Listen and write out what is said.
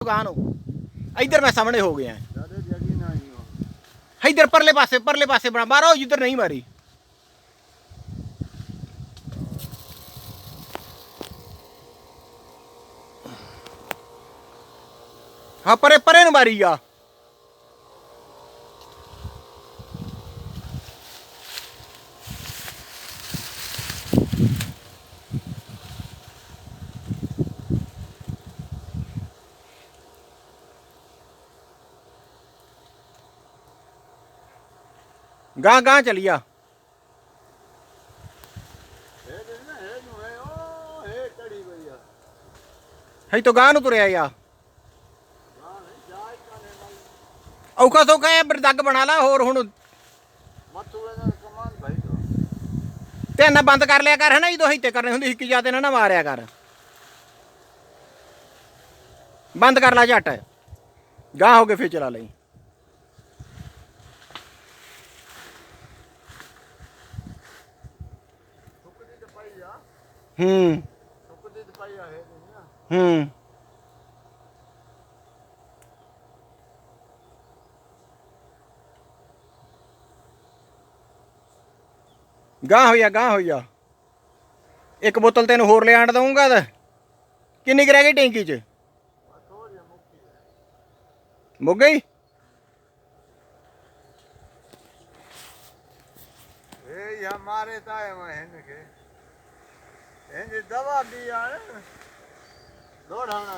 ਦੁਕਾਨ ਨੂੰ ਇੱਧਰ ਮੈਂ ਸਾਹਮਣੇ ਹੋ ਗਿਆ ਇੱਧਰ ਪਰਲੇ ਪਾਸੇ ਬਣਾ ਮਾਰੋ ਜਿੱਧਰ ਨਹੀਂ ਮਾਰੀ ਹਾਂ ਪਰੇ ਨੂੰ ਮਾਰੀ ਆ ਗਾਂ ਚਲੀਆ ਹੈ ਤਾਂ ਗਾਂ ਨੂੰ ਤੁਰਿਆ ਆ ਔਖਾ ਸੌਖਾ ਹੈ ਬਰਦੱਗ ਬਣਾ ਲਾ ਹੋਰ ਹੁਣ ਧਿਆਨ ਬੰਦ ਕਰ ਲਿਆ ਕਰ ਹੈ ਨਾ ਜਦੋਂ ਹਿੱਤੇ ਕਰਨੇ ਹੁੰਦੇ ਹਿੱਕੀ ਜਾਤੇ ਨਾ ਮਾਰਿਆ ਕਰ ਬੰਦ ਕਰ ਲਾ ਝੱਟ ਗਾਂ ਹੋ ਕੇ ਫਿਰ ਚਲਾ ਲਈ ਹੂੰ ਗਾਂ ਹੋਈਆ ਇੱਕ ਬੋਤਲ ਤੈਨੂੰ ਹੋਰ ਲਿਆਣ ਦਊਂਗਾ ਤਾਂ ਕਿੰਨੀ ਕੁ ਰਹਿ ਗਈ ਟੈਂਕੀ 'ਚ ਮੁੱਕ ਗਈ हमारे दवा दी यार दौड़ाना